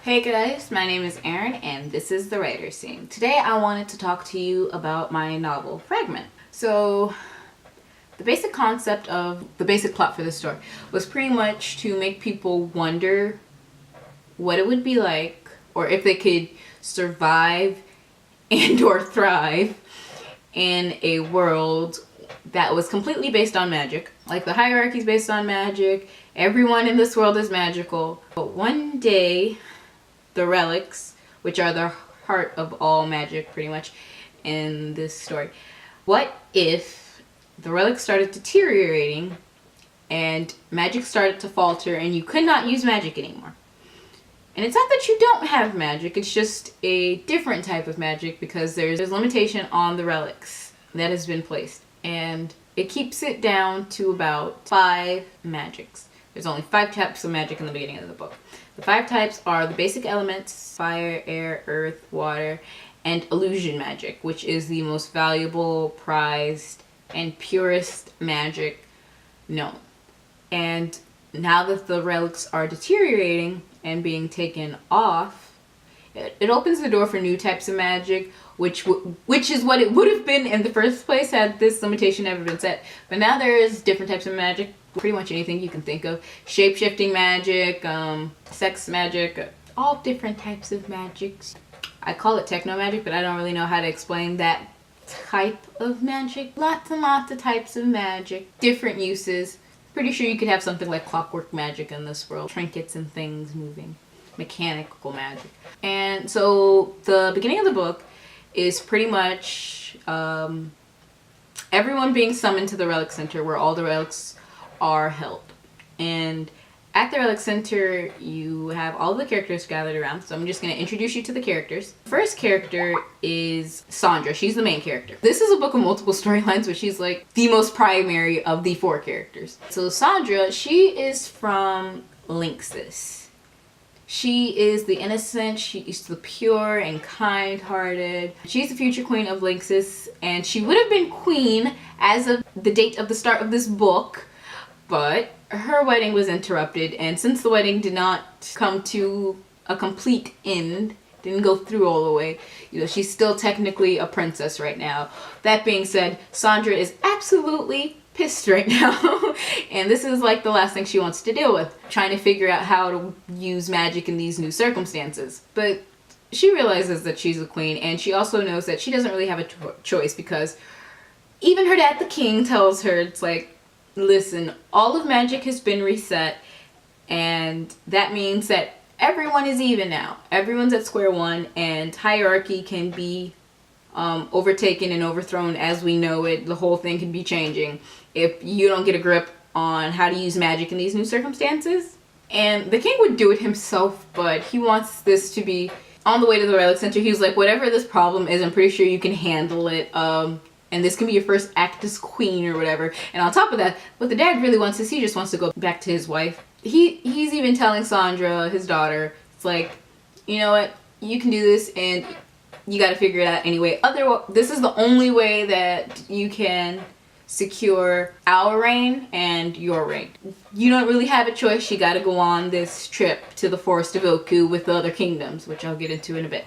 Hey guys, my name is Erin and this is The Writer's Scene. Today I wanted to talk to you about my novel, Fragment. So, the basic concept of the basic plot for this story was pretty much to make people wonder what it would be like, or if they could survive and or thrive in a world that was completely based on magic. Like the hierarchy is based on magic, everyone in this world is magical. But one day, the relics, which are the heart of all magic pretty much in this story. What if the relics started deteriorating and magic started to falter and you could not use magic anymore? And it's not that you don't have magic, it's just a different type of magic because there's limitation on the relics that has been placed. And it keeps it down to about 5 magics. There's only 5 types of magic in the beginning of the book. The 5 types are the basic elements: fire, air, earth, water, and illusion magic, which is the most valuable, prized, and purest magic known. And now that the relics are deteriorating and being taken off, it opens the door for new types of magic, which is what it would have been in the first place had this limitation never been set. But now there's different types of magic, pretty much anything you can think of. Shape-shifting magic, sex magic, all different types of magics. I call it techno magic, but I don't really know how to explain that type of magic. Lots and lots of types of magic, different uses. Pretty sure you could have something like clockwork magic in this world. Trinkets and things moving. Mechanical magic. And so the beginning of the book is pretty much everyone being summoned to the Relic Center where all the relics are held. And at the Relic Center you have all the characters gathered around, so I'm just going to introduce you to the characters. First character is Sandra. She's the main character. This is a book of multiple storylines, but she's like the most primary of the 4 characters. So Sandra, she is from Linksys. She is the innocent, she's the pure and kind-hearted. She's the future queen of Linksys, and she would have been queen as of the date of the start of this book, but her wedding was interrupted, and since the wedding did not come to a complete end, didn't go through all the way, she's still technically a princess right now. That being said, Sandra is absolutely pissed right now and this is like the last thing she wants to deal with, trying to figure out how to use magic in these new circumstances. But she realizes that she's a queen, and she also knows that she doesn't really have a choice, because even her dad, the king, tells her, it's like, listen, all of magic has been reset, and that means that everyone is even now. Everyone's at square one, and hierarchy can be overtaken and overthrown as we know it. The whole thing can be changing if you don't get a grip on how to use magic in these new circumstances. And the king would do it himself, but he wants this to be on the way to the Relic Center. He was like, whatever this problem is, I'm pretty sure you can handle it. And this can be your first act as queen or whatever. And on top of that, what the dad really wants is he just wants to go back to his wife. He's even telling Sandra, his daughter, it's like, you know what, you can do this, and you got to figure it out anyway. This is the only way that you can secure our reign and your reign. You don't really have a choice. You got to go on this trip to the Forest of Oku with the other kingdoms, which I'll get into in a bit.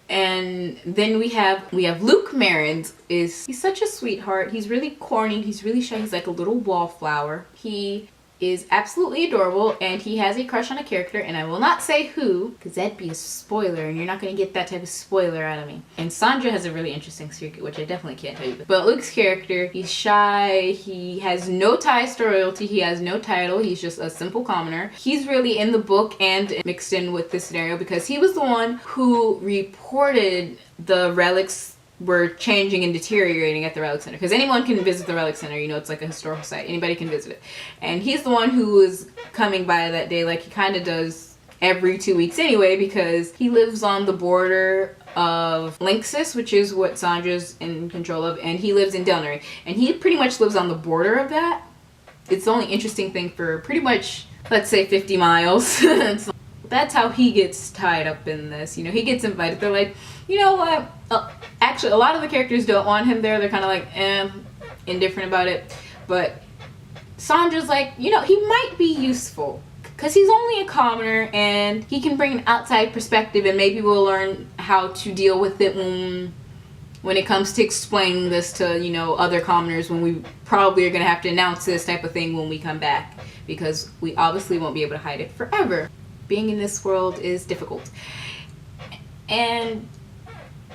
And then we have Luke Marins. He's such a sweetheart. He's really corny. He's really shy. He's like a little wallflower. He is absolutely adorable, and he has a crush on a character, and I will not say who, because that'd be a spoiler, and you're not going to get that type of spoiler out of me. And Sandra has a really interesting secret, which I definitely can't tell you. But Luke's character, he's shy, he has no ties to royalty, he has no title, he's just a simple commoner. He's really in the book and mixed in with this scenario because he was the one who reported the relics were changing and deteriorating at the Relic Center, because anyone can visit the Relic Center, it's like a historical site, anybody can visit it. And he's the one who was coming by that day, like he kind of does every 2 weeks anyway, because he lives on the border of Linksys, which is what Sandra's in control of, and he lives in Delnary, and he pretty much lives on the border of that. It's the only interesting thing for pretty much, let's say, 50 miles. That's how he gets tied up in this. He gets invited. They're like, you know what? Actually, a lot of the characters don't want him there. They're kind of like, indifferent about it. But Sandra's like, he might be useful. because he's only a commoner and he can bring an outside perspective, and maybe we'll learn how to deal with it when it comes to explaining this to, you know, other commoners, when we probably are going to have to announce this type of thing when we come back, because we obviously won't be able to hide it forever. Being in this world is difficult. And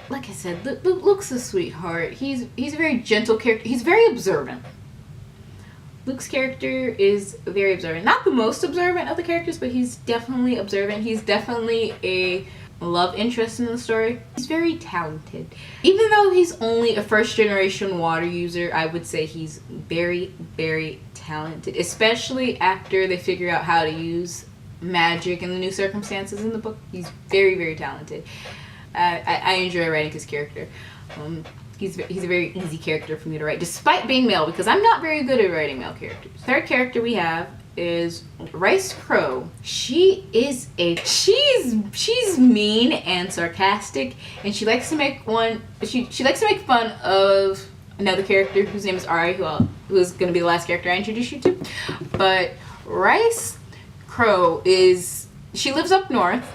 like I said, Luke's a sweetheart. He's a very gentle character. He's very observant. Luke's character is very observant. Not the most observant of the characters, but he's definitely observant. He's definitely a love interest in the story. He's very talented. Even though he's only a first generation water user, I would say he's very, very talented, especially after they figure out how to use magic in the new circumstances in the book. He's very, very talented. I enjoy writing his character. He's a very easy character for me to write, despite being male, because I'm not very good at writing male characters. Third character we have is Rice Crow. She's mean and sarcastic, and she likes to make fun of another character whose name is Ari, who is going to be the last character I introduce you to. But Rice Crow she lives up north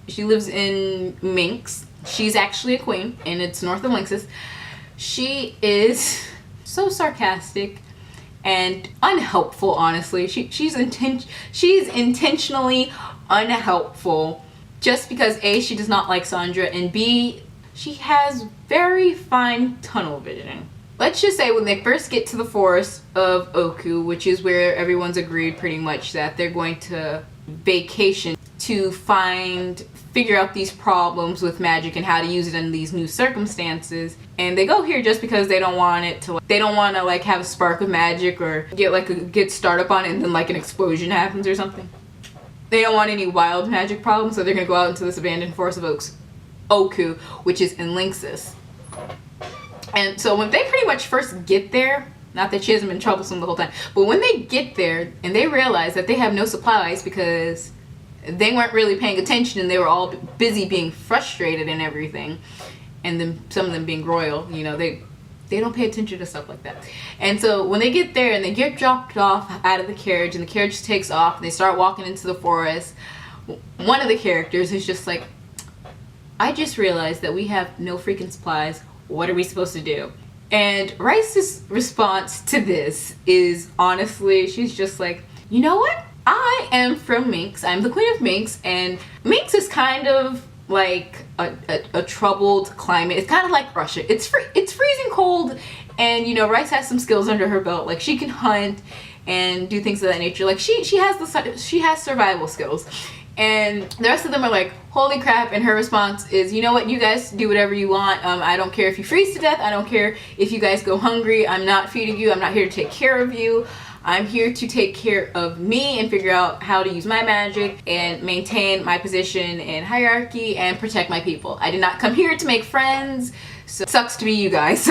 she lives in Minx. She's actually a queen, and it's north of Lynxus. She is so sarcastic and unhelpful, honestly. She's intentionally unhelpful just because A, she does not like Sandra, and B, she has very fine tunnel vision. Let's just say when they first get to the forest of Oku, which is where everyone's agreed pretty much that they're going to vacation to figure out these problems with magic and how to use it in these new circumstances. And they go here just because they don't want to like have a spark of magic or get started up on it and then like an explosion happens or something. They don't want any wild magic problems, so they're gonna go out into this abandoned forest of Oku, which is in Lynxus. And so when they pretty much first get there, not that she hasn't been troublesome the whole time, but when they get there and they realize that they have no supplies because they weren't really paying attention and they were all busy being frustrated and everything, and then some of them being royal, you know, they don't pay attention to stuff like that. And so when they get there and they get dropped off out of the carriage and the carriage takes off and they start walking into the forest, one of the characters is just like, I just realized that we have no freaking supplies. What are we supposed to do? And Rice's response to this is, honestly, she's just like, you know what? I am from Minx. I'm the queen of Minx, and Minx is kind of like a troubled climate. It's kind of like Russia. It's freezing cold, and you know, Rice has some skills under her belt. Like she can hunt and do things of that nature. Like she has survival skills. And the rest of them are like, holy crap, and her response is, you know what, you guys do whatever you want. I don't care if you freeze to death. I don't care if you guys go hungry. I'm not feeding you. I'm not here to take care of you. I'm here to take care of me and figure out how to use my magic and maintain my position in hierarchy and protect my people. I did not come here to make friends, so sucks to be you guys.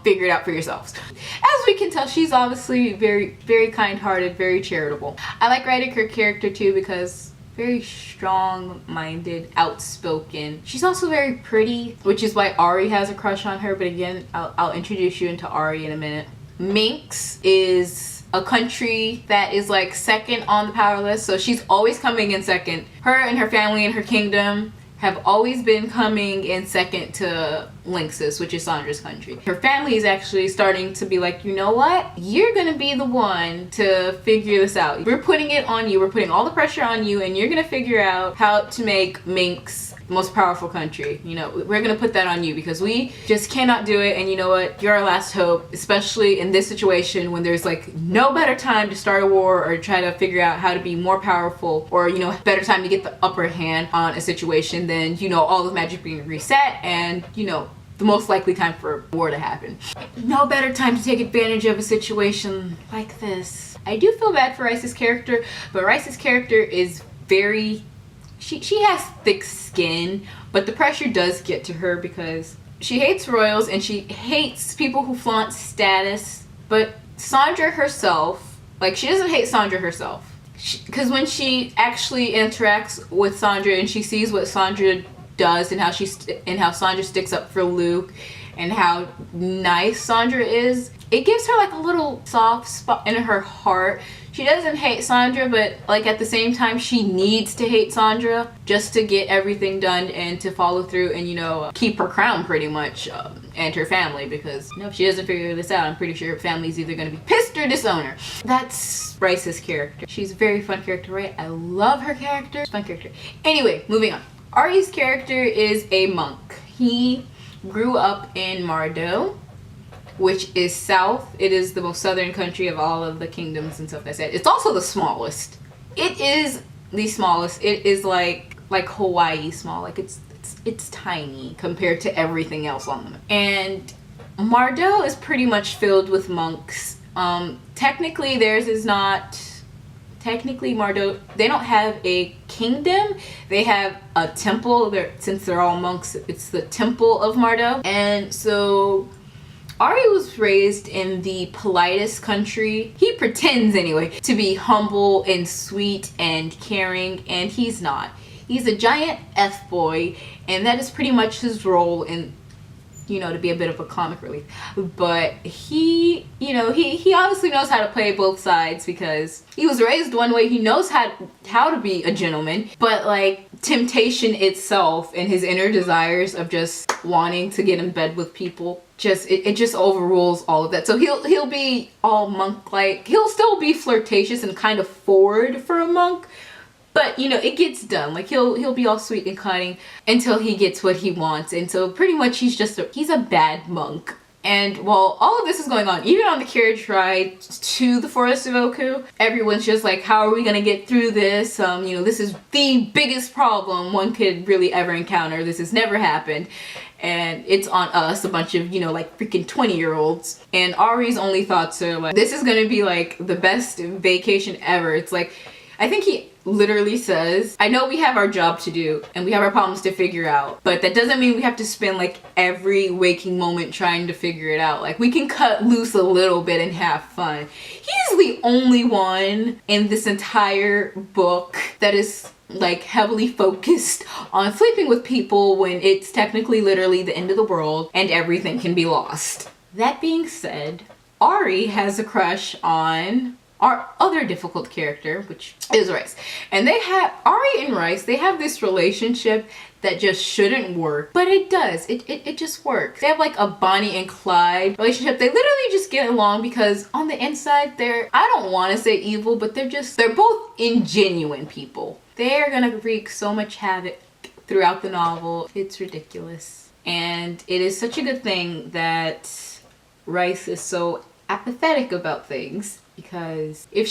Figure it out for yourselves. As we can tell, she's obviously very, very kind-hearted, very charitable. I like writing her character too because very strong-minded, outspoken. She's also very pretty, which is why Ari has a crush on her, but again, I'll introduce you into Ari in a minute. Minx is a country that is like second on the power list, so she's always coming in second. Her and her family and her kingdom have always been coming in second to Lynxus, which is Sandra's country. Her family is actually starting to be like, you know what? You're gonna be the one to figure this out. We're putting it on you. We're putting all the pressure on you, and you're gonna figure out how to make Minx the most powerful country. You know, we're gonna put that on you because we just cannot do it, and you know what? You're our last hope, especially in this situation when there's like no better time to start a war or try to figure out how to be more powerful, or you know, better time to get the upper hand on a situation than, you know, all the magic being reset and, you know, the most likely time for war to happen. No better time to take advantage of a situation like this. I do feel bad for Rice's character, but Rice's character is very, she has thick skin, but the pressure does get to her because she hates royals and she hates people who flaunt status. But Sandra herself, like, she doesn't hate Sandra herself, because when she actually interacts with Sandra and she sees what Sandra does and how Sandra sticks up for Luke and how nice Sandra is, it gives her like a little soft spot in her heart. She doesn't hate Sandra, but like at the same time she needs to hate Sandra just to get everything done and to follow through and, you know, keep her crown pretty much, and her family, because you know, if she doesn't figure this out, I'm pretty sure her family's either going to be pissed or disown her. That's Bryce's character. She's a very fun character, right? I love her character. Fun character. Anyway, moving on. Ari's character is a monk. He grew up in Mardo, which is south. It is the most southern country of all of the kingdoms and stuff like that. It's also the smallest. It is the smallest. It is like Hawaii small. Like it's tiny compared to everything else on them. And Mardo is pretty much filled with monks. Technically theirs is not. Technically Mardo, they don't have a kingdom. They have a temple. Since they're all monks, it's the temple of Mardo. And so Ari was raised in the politest country. He pretends anyway to be humble and sweet and caring, and he's not. He's a giant F-boy, and that is pretty much his role in, you know, to be a bit of a comic relief. But he, you know, he obviously knows how to play both sides because he was raised one way. He knows how to be a gentleman, but like temptation itself and his inner desires of just wanting to get in bed with people, it just overrules all of that. So he'll be all monk-like. He'll still be flirtatious and kind of forward for a monk, but you know, it gets done. Like he'll be all sweet and cunning until he gets what he wants. And so pretty much he's a bad monk. And while all of this is going on, even on the carriage ride to the Forest of Oku, everyone's just like, how are we gonna get through this? You know, this is the biggest problem one could really ever encounter. This has never happened. And it's on us, a bunch of, you know, like freaking 20-year-olds. And Ari's only thoughts are like, this is gonna be like the best vacation ever. It's like, I think he literally says, I know we have our job to do and we have our problems to figure out, but that doesn't mean we have to spend like every waking moment trying to figure it out. Like we can cut loose a little bit and have fun. He's the only one in this entire book that is like heavily focused on sleeping with people when it's technically literally the end of the world and everything can be lost. That being said, Ari has a crush on our other difficult character, which is Rice. And Ari and Rice, they have this relationship that just shouldn't work, but it does. It just works. They have like a Bonnie and Clyde relationship. They literally just get along because on the inside they're, I don't want to say evil, but they're both ingenuine people. They're gonna wreak so much havoc throughout the novel. It's ridiculous. And it is such a good thing that Rice is so apathetic about things, because if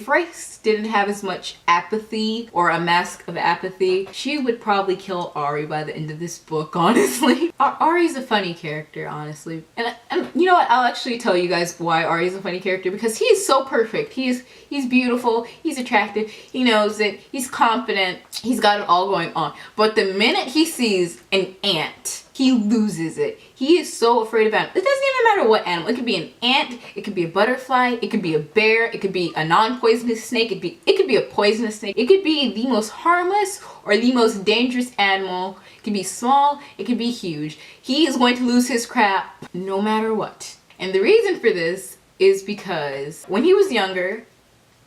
Rice didn't have as much apathy or a mask of apathy, she would probably kill Ari by the end of this book, honestly. Ari's a funny character, honestly. And you know what? I'll actually tell you guys why Ari's a funny character, because he's so perfect. He's beautiful, he's attractive, he knows it, he's confident, he's got it all going on. But the minute he sees an ant, he loses it. He is so afraid of animals. It doesn't even matter what animal. It could be an ant, it could be a butterfly, it could be a bear, it could be a non-poisonous snake, it could be a poisonous snake, it could be the most harmless or the most dangerous animal. It could be small, it could be huge. He is going to lose his crap no matter what. And the reason for this is because when he was younger,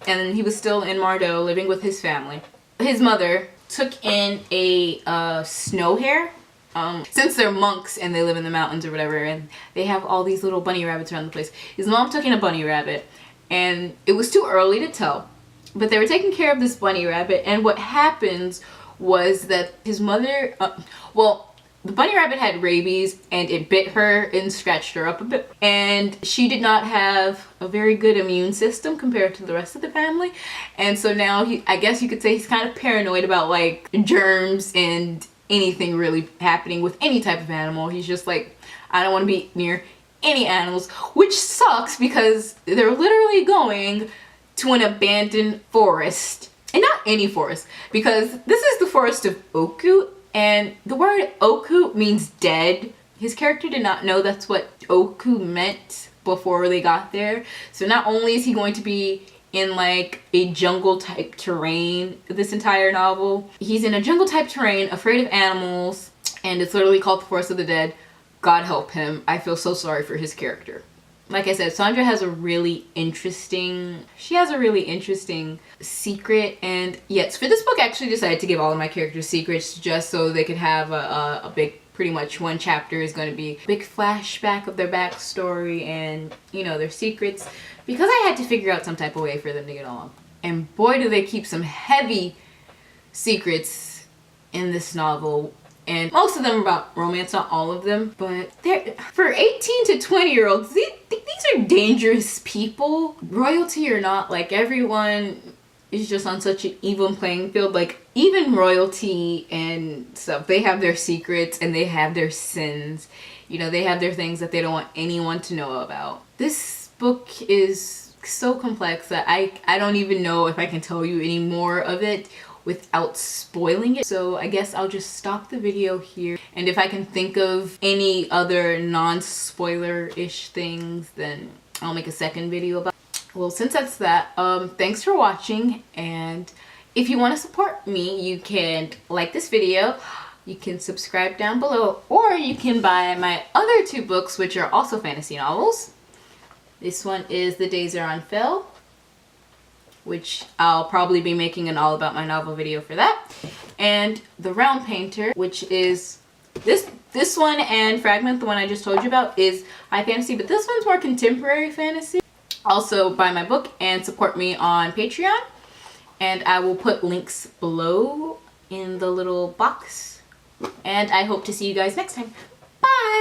and he was still in Mardo living with his family, his mother took in a snow hare. Since they're monks and they live in the mountains or whatever, and they have all these little bunny rabbits around the place, his mom took in a bunny rabbit, and it was too early to tell, but they were taking care of this bunny rabbit, and what happens was that his mother, the bunny rabbit had rabies and it bit her and scratched her up a bit, and she did not have a very good immune system compared to the rest of the family. And so now I guess you could say he's kind of paranoid about like germs and anything really happening with any type of animal. He's just like, I don't want to be near any animals, which sucks because they're literally going to an abandoned forest. And not any forest, because this is the forest of Oku, and the word Oku means dead. His character did not know that's what Oku meant before they got there. So not only is he going to be in like a jungle type terrain this entire novel, he's in a jungle type terrain, afraid of animals, and it's literally called the Forest of the Dead. God help him. I feel so sorry for his character. Like I said, Sandra has a really interesting, secret. And yes, for this book, I actually decided to give all of my characters secrets just so they could have a big, pretty much one chapter is going to be a big flashback of their backstory and, you know, their secrets. Because I had to figure out some type of way for them to get along. And boy, do they keep some heavy secrets in this novel. And most of them are about romance, not all of them. But they're, for 18 to 20-year-olds, these are dangerous people. Royalty or not, like, everyone is just on such an even playing field. Like, even royalty and stuff, they have their secrets and they have their sins. You know, they have their things that they don't want anyone to know about. This book is so complex that I don't even know if I can tell you any more of it without spoiling it. So I guess I'll just stop the video here. And if I can think of any other non-spoiler-ish things, then I'll make a second video about it. Well, since that's that, thanks for watching. And if you want to support me, you can like this video, you can subscribe down below, or you can buy my other 2 books, which are also fantasy novels. This one is The Days Are on Fell, which I'll probably be making an all about my novel video for that. And The Round Painter, which is this one, and Fragment, the one I just told you about, is high fantasy, but this one's more contemporary fantasy. Also buy my book and support me on Patreon. And I will put links below in the little box. And I hope to see you guys next time. Bye!